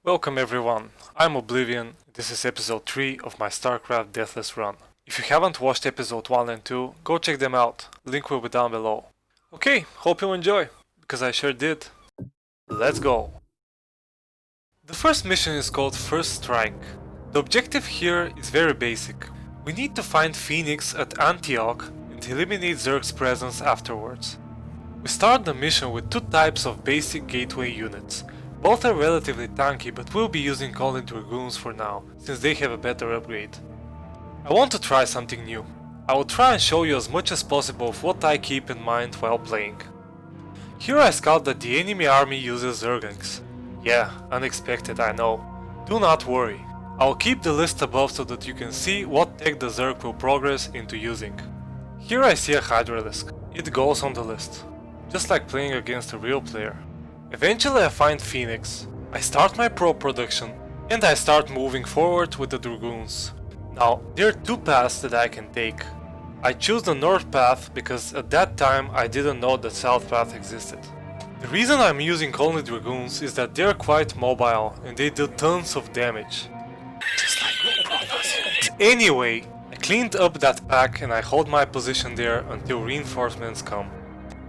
Welcome everyone, I'm Oblivion. This is episode 3 of my Starcraft Deathless run. If you haven't watched episode 1 and 2, go check them out, link will be down below. Okay, hope you enjoy, because I sure did. Let's go! The first mission is called First Strike. The objective here is very basic. We need to find Phoenix at Antioch and eliminate Zerg's presence afterwards. We start the mission with two types of basic gateway units. Both are relatively tanky, but we'll be using only Dragoons for now, since they have a better upgrade. I want to try something new. I will try and show you as much as possible of what I keep in mind while playing. Here I scout that the enemy army uses Zerglings. Yeah, unexpected, I know. Do not worry. I'll keep the list above so that you can see what tech the Zerg will progress into using. Here I see a Hydralisk. It goes on the list. Just like playing against a real player. Eventually I find Phoenix, I start my prop production, and I start moving forward with the Dragoons. Now, there are two paths that I can take. I choose the north path because at that time I didn't know the south path existed. The reason I'm using only Dragoons is that they're quite mobile and they do tons of damage. Just like Protoss. Anyway, I cleaned up that pack and I hold my position there until reinforcements come.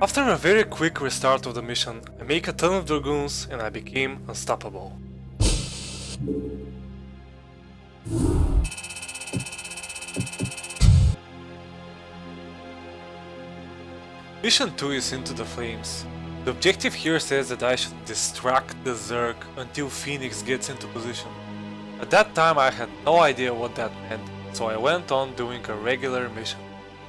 After a very quick restart of the mission, I make a ton of Dragoons and I became unstoppable. Mission 2 is Into the Flames. The objective here says that I should distract the Zerg until Phoenix gets into position. At that time I had no idea what that meant, so I went on doing a regular mission.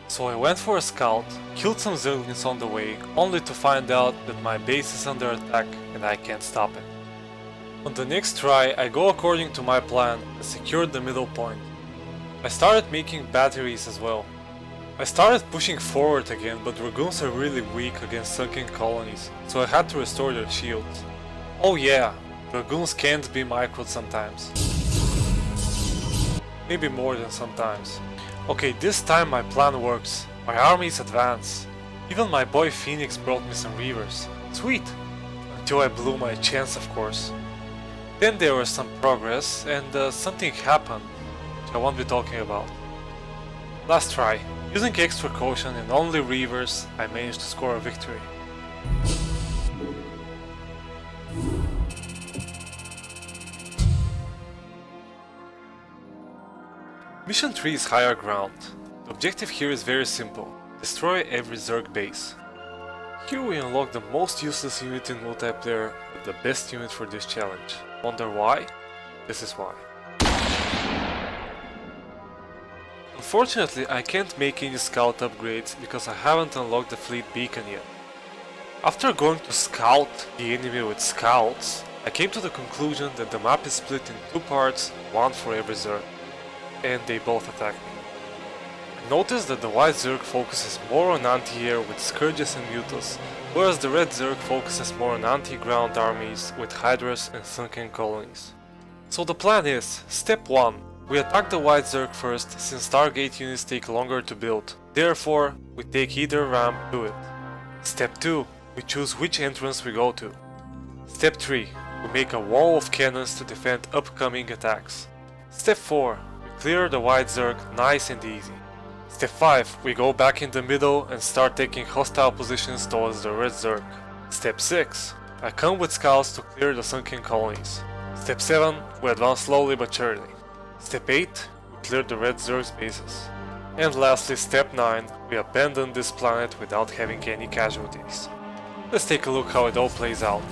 So I went for a scout, killed some Zerglings on the way, only to find out that my base is under attack and I can't stop it. On the next try I go according to my plan and secured the middle point. I started making batteries as well. I started pushing forward again, but Dragoons are really weak against sunken colonies, so I had to restore their shields. Oh yeah, Dragoons can't be microed sometimes. Maybe more than sometimes. Okay, this time my plan works. My armies advance. Even my boy Phoenix brought me some Reavers. Sweet! Until I blew my chance, of course. Then there was some progress and something happened, which I won't be talking about. Last try. Using extra caution and only Reavers, I managed to score a victory. Mission 3 is Higher Ground. The objective here is very simple. Destroy every Zerg base. Here we unlock the most useless unit in multiplayer, but the best unit for this challenge. Wonder why? This is why. Unfortunately, I can't make any scout upgrades because I haven't unlocked the fleet beacon yet. After going to scout the enemy with scouts, I came to the conclusion that the map is split in two parts, one for every Zerg. And they both attack me. I noticed that the white Zerg focuses more on anti-air with Scourges and Mutas, whereas the red Zerg focuses more on anti-ground armies with Hydras and sunken colonies. So the plan is, step 1, we attack the white Zerg first since Stargate units take longer to build, therefore we take either ramp to it. Step 2, we choose which entrance we go to. Step 3, we make a wall of cannons to defend upcoming attacks. Step 4, clear the white Zerg nice and easy. Step 5, we go back in the middle and start taking hostile positions towards the red Zerg. Step 6, I come with scouts to clear the sunken colonies. Step 7, we advance slowly but surely. Step 8, we clear the red Zerg's bases. And lastly, step 9, we abandon this planet without having any casualties. Let's take a look how it all plays out.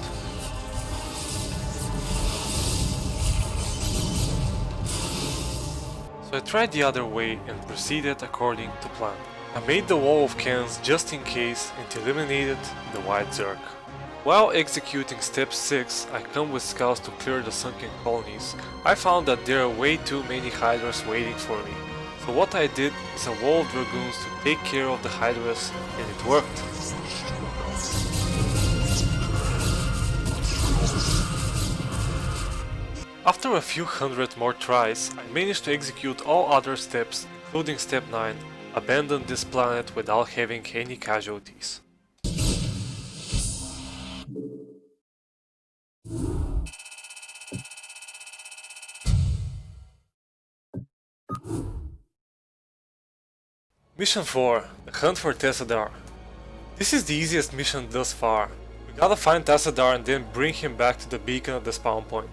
So I tried the other way and proceeded according to plan. I made the wall of cannons just in case and eliminated the white Zerg. While executing step 6, I come with scouts to clear the sunken colonies. I found that there are way too many Hydras waiting for me. So what I did is a wall of Dragoons to take care of the Hydras, and it worked. After a few hundred more tries, I managed to execute all other steps, including step 9, abandon this planet without having any casualties. Mission 4, the hunt for Tessadar. This is the easiest mission thus far. We gotta find Tessadar and then bring him back to the beacon at the spawn point.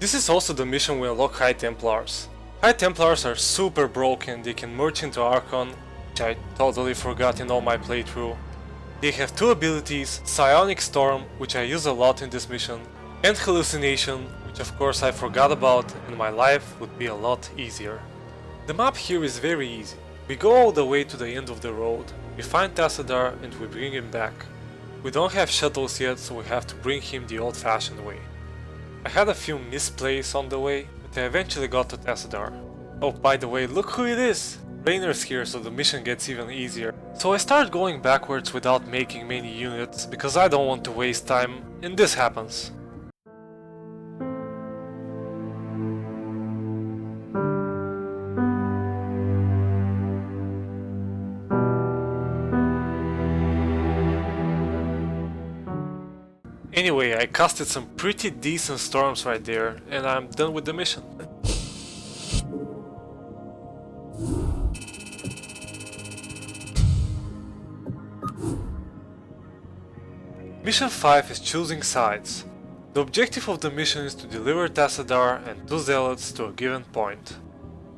This is also the mission we unlock High Templars. High Templars are super broken, they can merge into Archon, which I totally forgot in all my playthrough. They have two abilities, Psionic Storm, which I use a lot in this mission, and Hallucination, which of course I forgot about and my life would be a lot easier. The map here is very easy. We go all the way to the end of the road, we find Tessadar and we bring him back. We don't have shuttles yet, so we have to bring him the old-fashioned way. I had a few misplays on the way, but I eventually got to Tessadar. Oh, by the way, look who it is! Rainer's here, so the mission gets even easier. So I start going backwards without making many units, because I don't want to waste time, and this happens. Anyway, I casted some pretty decent storms right there, and I'm done with the mission. Mission 5 is choosing sides. The objective of the mission is to deliver Tessadar and 2 zealots to a given point.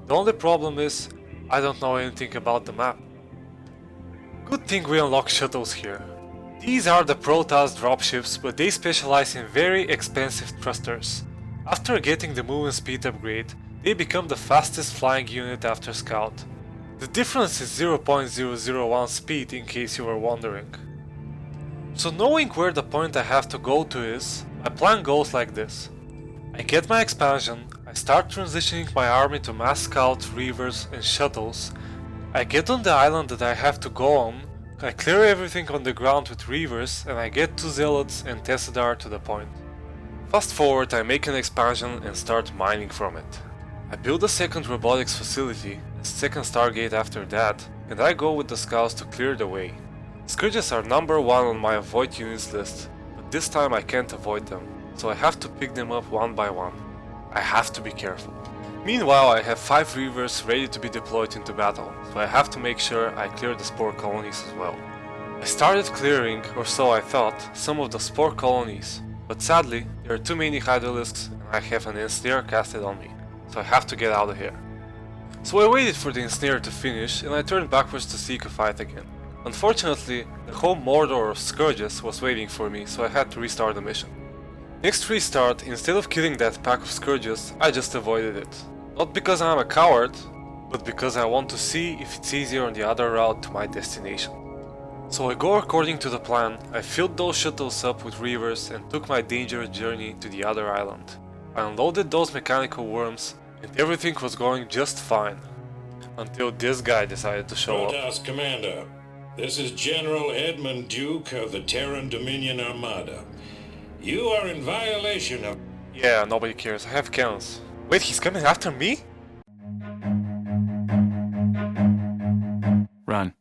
The only problem is, I don't know anything about the map. Good thing we unlock shuttles here. These are the Protoss dropships, but they specialize in very expensive thrusters. After getting the movement speed upgrade, they become the fastest flying unit after Scout. The difference is 0.001 speed, in case you were wondering. So knowing where the point I have to go to is, my plan goes like this. I get my expansion, I start transitioning my army to mass scouts, reavers and shuttles. I get on the island that I have to go on, I clear everything on the ground with reavers and I get 2 zealots and Tessadar to the point. Fast forward, I make an expansion and start mining from it. I build a second robotics facility, a second Stargate after that, and I go with the scouts to clear the way. Scourges are number 1 on my avoid units list, but this time I can't avoid them, so I have to pick them up one by one. I have to be careful. Meanwhile, I have 5 reavers ready to be deployed into battle, so I have to make sure I clear the spore colonies as well. I started clearing, or so I thought, some of the spore colonies, but sadly, there are too many hydralisks and I have an ensnare casted on me, so I have to get out of here. So I waited for the ensnare to finish and I turned backwards to seek a fight again. Unfortunately, the whole Mordor of Scourges was waiting for me, so I had to restart the mission. Next restart, instead of killing that pack of Scourges, I just avoided it. Not because I'm a coward, but because I want to see if it's easier on the other route to my destination. So I go according to the plan, I filled those shuttles up with reavers and took my dangerous journey to the other island. I unloaded those mechanical worms and everything was going just fine. Until this guy decided to show up. Protoss Commander, this is General Edmund Duke of the Terran Dominion Armada. You are in violation of... Yeah, nobody cares, I have cannons. Wait, he's coming after me? Run.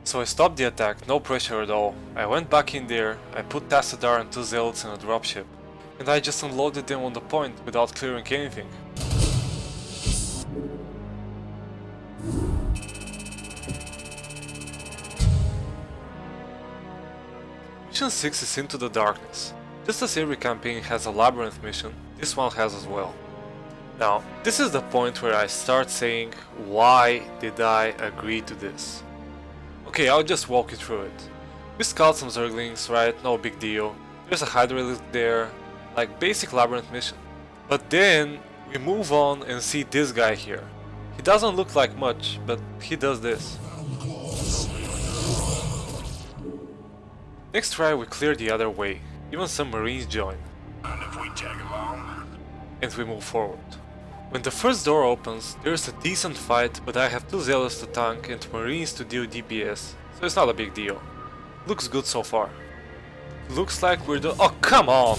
So I stopped the attack, no pressure at all. I went back in there, I put Tessadar and 2 zealots in a dropship, and I just unloaded them on the point without clearing anything. Mission 6 is Into the Darkness. Just as every campaign has a labyrinth mission, this one has as well. Now, this is the point where I start saying, why did I agree to this? Okay, I'll just walk you through it. We scout some Zerglings, right? No big deal. There's a Hydralisk there, like basic labyrinth mission. But then, we move on and see this guy here. He doesn't look like much, but he does this. Next try we clear the other way, even some marines join. And if we tag along? And we move forward. When the first door opens, there's a decent fight, but I have 2 zealots to tank and marines to deal DPS, so it's not a big deal. Looks good so far. Looks like we're the— oh, come on!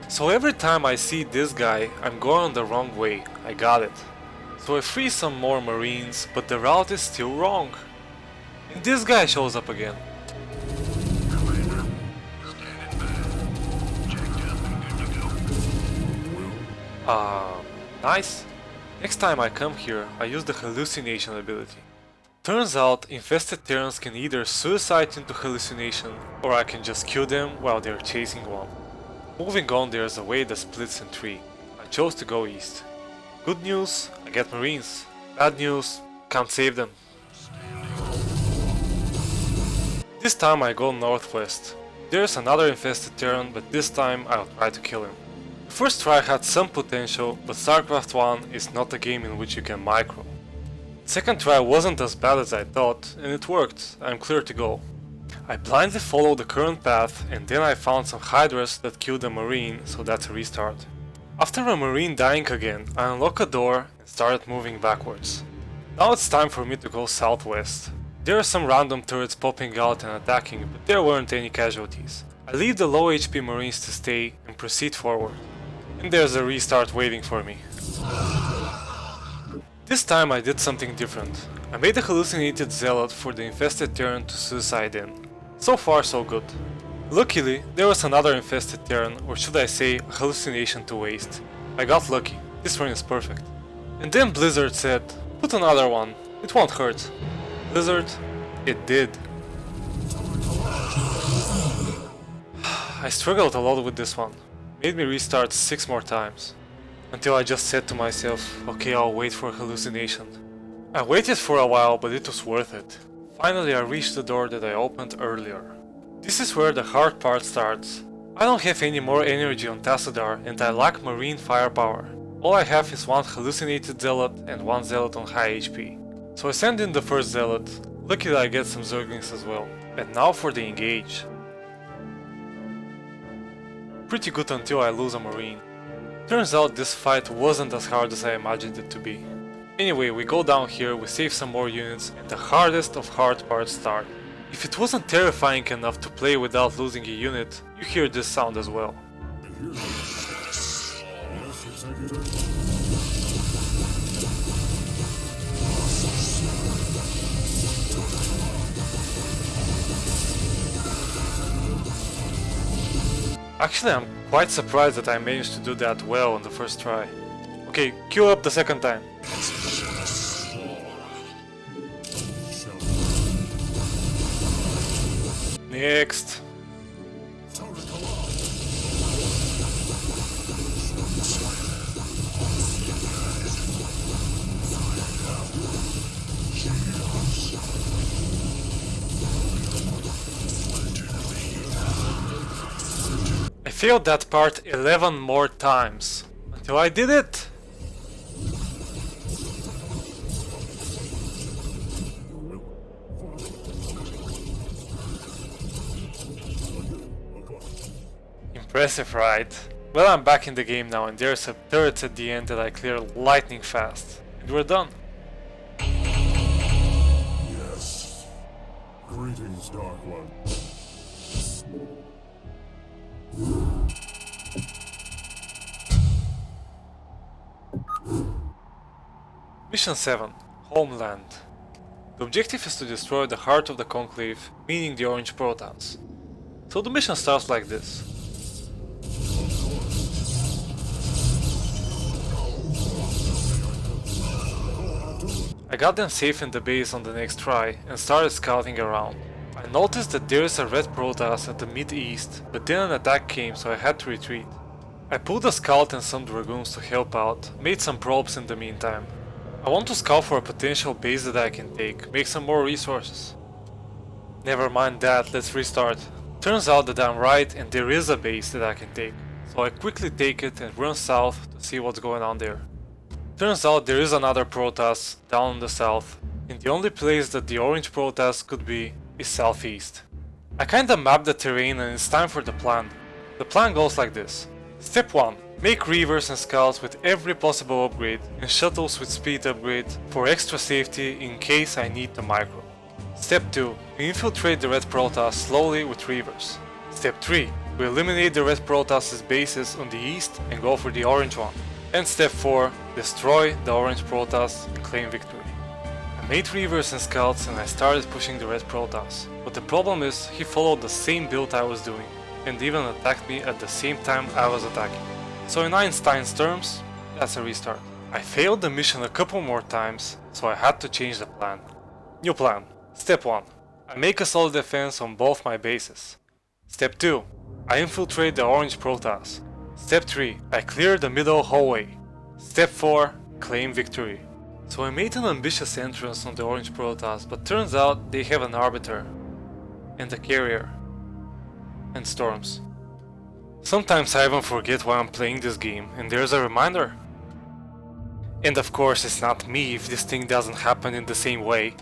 So every time I see this guy, I'm going the wrong way, I got it. So I free some more marines, but the route is still wrong. And this guy shows up again. Commander, standing by. Checked up and good to go. Nice! Next time I come here, I use the hallucination ability. Turns out, infested Terrans can either suicide into hallucination, or I can just kill them while they're chasing one. Moving on, there's a way that splits in three. I chose to go east. Good news, I get Marines. Bad news, can't save them. This time I go northwest. There's another infested Terran, but this time I'll try to kill him. The first try had some potential, but Starcraft 1 is not a game in which you can micro. Second try wasn't as bad as I thought, and it worked. I'm clear to go. I blindly followed the current path, and then I found some Hydras that killed a Marine, so that's a restart. After a Marine dying again, I unlock a door and started moving backwards. Now it's time for me to go southwest. There are some random turrets popping out and attacking, but there weren't any casualties. I leave the low HP Marines to stay and proceed forward. And there's a restart waiting for me. This time I did something different. I made a hallucinated zealot for the infested Terran to suicide in. So far so good. Luckily, there was another infested Terran, or should I say, a hallucination to waste. I got lucky, this one is perfect. And then Blizzard said, put another one, it won't hurt. Blizzard, it did. I struggled a lot with this one. Made me restart 6 more times. Until I just said to myself, okay, I'll wait for a hallucination. I waited for a while, but it was worth it. Finally I reached the door that I opened earlier. This is where the hard part starts. I don't have any more energy on Tessadar and I lack marine firepower. All I have is one hallucinated zealot and one zealot on high HP. So I send in the first zealot. Luckily I get some Zerglings as well. And now for the engage. Pretty good until I lose a marine. Turns out this fight wasn't as hard as I imagined it to be. Anyway, we go down here, we save some more units, and the hardest of hard parts start. If it wasn't terrifying enough to play without losing a unit, you hear this sound as well. Actually, I'm quite surprised that I managed to do that well on the first try. Okay, queue up the second time. Next. I failed that part 11 more times, until I did it! Impressive, right? Well, I'm back in the game now and there's a turret at the end that I cleared lightning fast. And we're done. Yes. Greetings, Dark One. Mission 7. Homeland. The objective is to destroy the heart of the Conclave, meaning the Orange Protoss. So the mission starts like this. I got them safe in the base on the next try and started scouting around. I noticed that there is a red Protoss at the mid-east, but then an attack came so I had to retreat. I pulled a scout and some dragoons to help out, made some probes in the meantime. I want to scout for a potential base that I can take, make some more resources. Never mind that, let's restart. Turns out that I'm right and there is a base that I can take, so I quickly take it and run south to see what's going on there. Turns out there is another Protoss down in the south, and the only place that the Orange Protoss could be is southeast. I kinda mapped the terrain and it's time for the plan. The plan goes like this. Step 1. Make Reavers and Scouts with every possible upgrade and Shuttles with speed upgrade for extra safety in case I need the micro. Step 2. We infiltrate the Red Protoss slowly with Reavers. Step 3. We eliminate the Red Protoss's bases on the east and go for the orange one. And Step 4. Destroy the Orange Protoss and claim victory. I made Reavers and Scouts and I started pushing the Red Protoss, but the problem is he followed the same build I was doing and even attacked me at the same time I was attacking. So in Einstein's terms, that's a restart. I failed the mission a couple more times, so I had to change the plan. New plan. Step 1. I make a solid defense on both my bases. Step 2. I infiltrate the orange Protoss. Step 3. I clear the middle hallway. Step 4. Claim victory. So I made an ambitious entrance on the orange Protoss, but turns out they have an arbiter, and a carrier, and storms. Sometimes I even forget why I'm playing this game, and there's a reminder. And of course it's not me if this thing doesn't happen in the same way.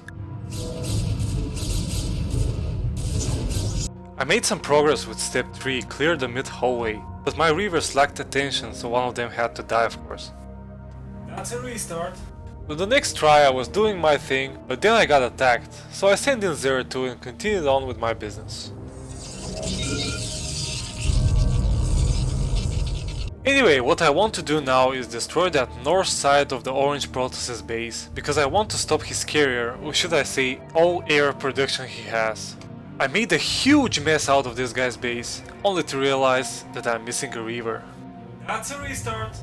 I made some progress with step 3, clear the mid hallway, but my reavers lacked attention, so one of them had to die, of course. That's a restart. With the next try I was doing my thing, but then I got attacked, so I sent in 02 and continued on with my business. Anyway, what I want to do now is destroy that north side of the orange Protoss's base, because I want to stop his carrier, or should I say, all air production he has. I made a huge mess out of this guy's base, only to realize that I'm missing a reaver. That's a restart.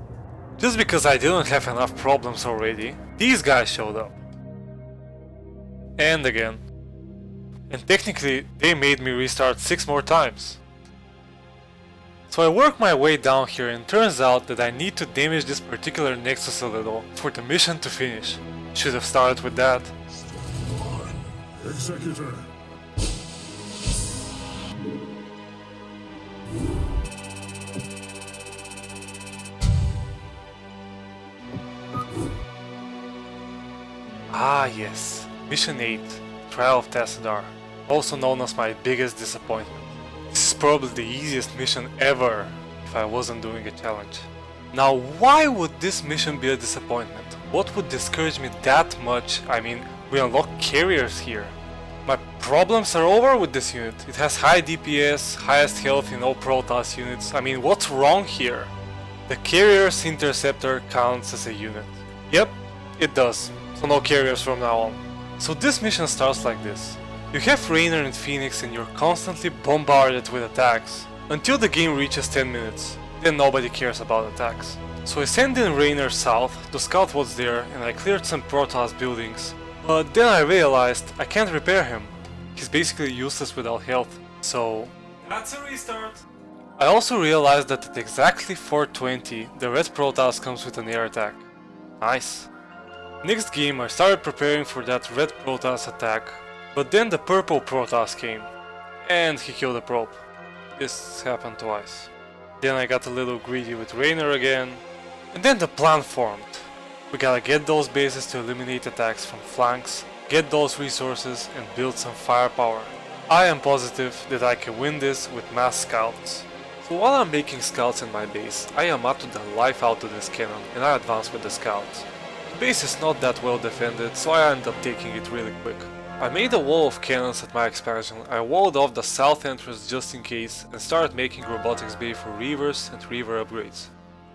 Just because I didn't have enough problems already, these guys showed up. And again. And technically, they made me restart 6 more times. So I work my way down here and turns out that I need to damage this particular nexus a little for the mission to finish. Should have started with that. Executor. Ah yes, Mission 8, Trial of Tessadar, also known as my biggest disappointment. This is probably the easiest mission ever if I wasn't doing a challenge. Now why would this mission be a disappointment? What would discourage me that much? I mean, we unlock carriers here. My problems are over with this unit. It has high DPS, highest health in all Protoss units. I mean, what's wrong here? The carrier's interceptor counts as a unit. Yep, it does. So no carriers from now on. So this mission starts like this. You have Rainer and Phoenix and you're constantly bombarded with attacks. Until the game reaches 10 minutes. Then nobody cares about attacks. So I send in Rainer south to scout what's there and I cleared some Protoss buildings. But then I realized I can't repair him. He's basically useless without health. So that's a restart. I also realized that at exactly 4:20 the red Protoss comes with an air attack. Nice. Next game I started preparing for that red Protoss attack, but then the purple Protoss came, and he killed the probe. This happened twice. Then I got a little greedy with Rainer again, and then the plan formed. We gotta get those bases to eliminate attacks from flanks, get those resources and build some firepower. I am positive that I can win this with mass scouts. So while I'm making scouts in my base, I Yamato the life out of this cannon and I advance with the scouts. The base is not that well defended, so I end up taking it really quick. I made a wall of cannons at my expansion, I walled off the south entrance just in case and started making robotics bay for reavers and reaver upgrades.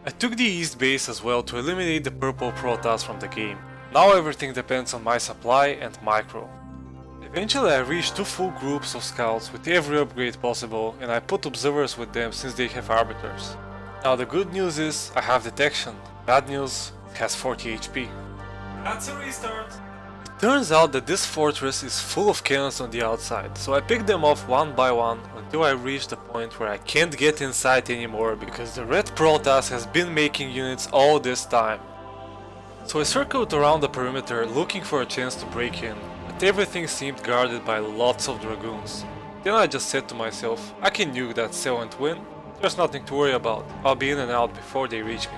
I took the east base as well to eliminate the purple Protoss from the game. Now everything depends on my supply and micro. Eventually I reached 2 full groups of scouts with every upgrade possible and I put observers with them since they have arbiters. Now the good news is I have detection, bad news, it has 40 HP. That's a restart. It turns out that this fortress is full of cannons on the outside, so I picked them off one by one until I reached the point where I can't get inside anymore because the red Protoss has been making units all this time. So I circled around the perimeter looking for a chance to break in, but everything seemed guarded by lots of dragoons. Then I just said to myself, I can nuke that cell and win, there's nothing to worry about, I'll be in and out before they reach me.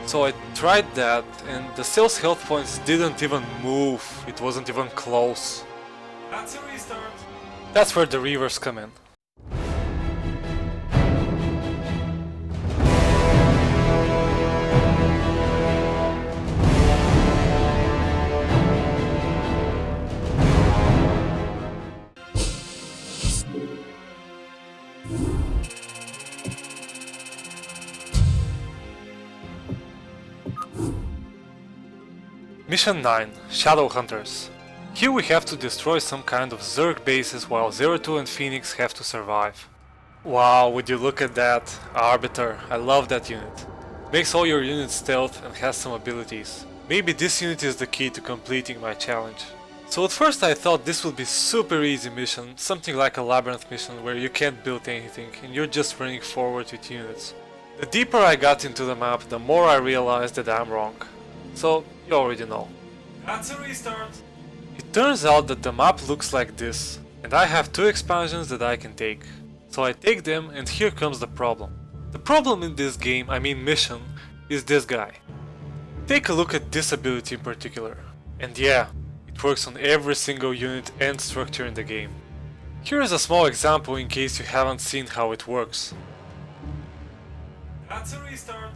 So I tried that and the cell's health points didn't even move, it wasn't even close. That's a restart. That's where the reavers come in. Mission 9, Shadow Hunters. Here we have to destroy some kind of Zerg bases while 02 and Phoenix have to survive. Wow, would you look at that, Arbiter, I love that unit. Makes all your units stealth and has some abilities. Maybe this unit is the key to completing my challenge. So at first I thought this would be super easy mission, something like a labyrinth mission where you can't build anything and you're just running forward with units. The deeper I got into the map, the more I realized that I'm wrong. So you already know. That's a restart! It turns out that the map looks like this, and I have 2 expansions that I can take. So I take them, and here comes the problem. The problem in this game, I mean mission, is this guy. Take a look at this ability in particular. And yeah, it works on every single unit and structure in the game. Here is a small example in case you haven't seen how it works. That's a restart!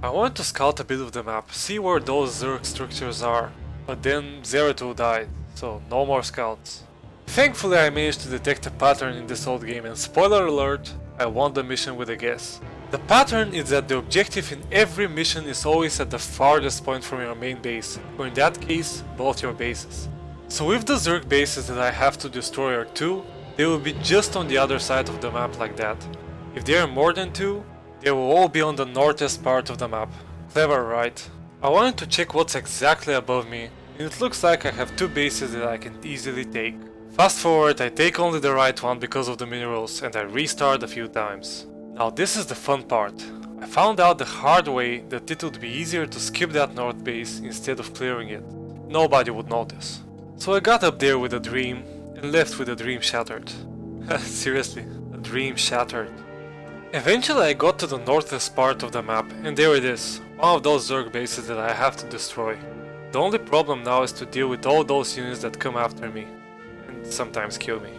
I wanted to scout a bit of the map, see where those Zerg structures are, but then 02 died, so no more scouts. Thankfully I managed to detect a pattern in this old game, and spoiler alert, I won the mission with a guess. The pattern is that the objective in every mission is always at the farthest point from your main base, or in that case, both your bases. So if the Zerg bases that I have to destroy are 2, they will be just on the other side of the map like that. If they are more than 2, they will all be on the northeast part of the map. Clever, right? I wanted to check what's exactly above me, and it looks like I have 2 bases that I can easily take. Fast forward, I take only the right one because of the minerals, and I restart a few times. Now this is the fun part. I found out the hard way that it would be easier to skip that north base instead of clearing it. Nobody would notice. So I got up there with a dream, and left with a dream shattered. Seriously, a dream shattered. Eventually I got to the northeast part of the map, and there it is, one of those Zerg bases that I have to destroy. The only problem now is to deal with all those units that come after me, and sometimes kill me.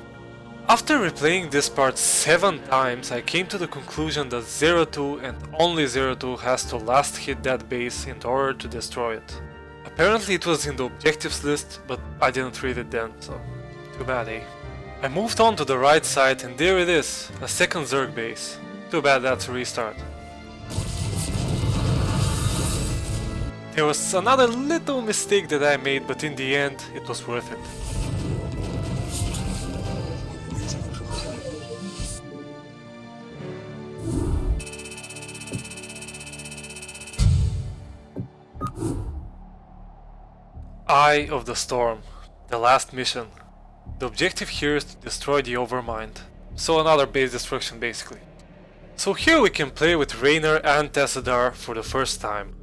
After replaying this part 7 times, I came to the conclusion that 02 and only 02 has to last hit that base in order to destroy it. Apparently it was in the objectives list, but I didn't read it then, so too bad, eh? I moved on to the right side, and there it is, a second Zerg base. Too bad that's a restart. There was another little mistake that I made, but in the end, it was worth it. Eye of the Storm, the last mission. The objective here is to destroy the Overmind, so another base destruction basically. So here we can play with Raynor and Tessadar for the first time.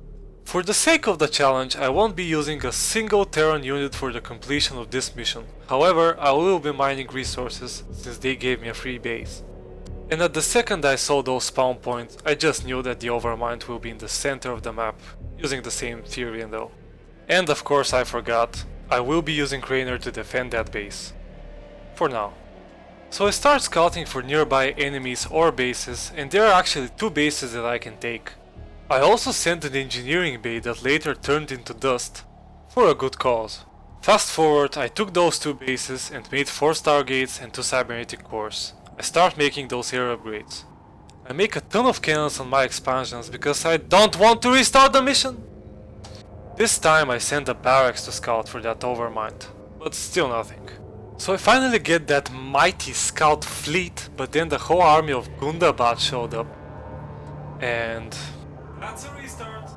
For the sake of the challenge, I won't be using a single Terran unit for the completion of this mission. However, I will be mining resources since they gave me a free base. And at the second I saw those spawn points, I just knew that the Overmind will be in the center of the map, using the same theory and all. And of course I forgot, I will be using Raynor to defend that base. For now. So I start scouting for nearby enemies or bases, and there are actually 2 bases that I can take. I also sent an engineering bay that later turned into dust, for a good cause. Fast forward, I took those 2 bases and made 4 Stargates and 2 cybernetic cores. I start making those air upgrades. I make a ton of cannons on my expansions because I don't want to restart the mission! This time I sent a barracks to scout for that Overmind, but still nothing. So I finally get that mighty scout fleet, but then the whole army of Gundabad showed up. And that's a restart.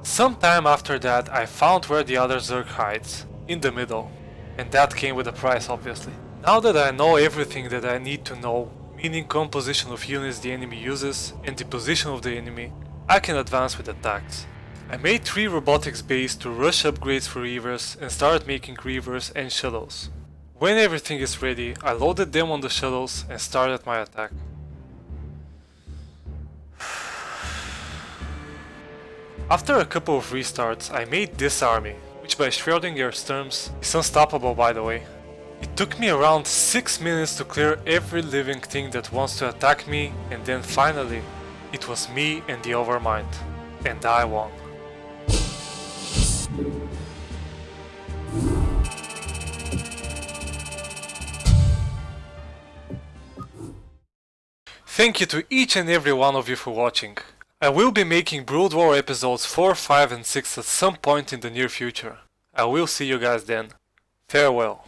Sometime after that I found where the other Zerg hides, in the middle. And that came with a price obviously. Now that I know everything that I need to know, meaning composition of units the enemy uses and the position of the enemy, I can advance with attacks. I made 3 robotics bays to rush upgrades for Reavers and started making Reavers and shuttles. When everything is ready, I loaded them on the shuttles and started my attack. After a couple of restarts, I made this army, which by Schrödinger's terms is unstoppable by the way. It took me around 6 minutes to clear every living thing that wants to attack me, and then finally, it was me and the Overmind. And I won. Thank you to each and every one of you for watching. I will be making Brood War episodes 4, 5 and 6 at some point in the near future. I will see you guys then. Farewell.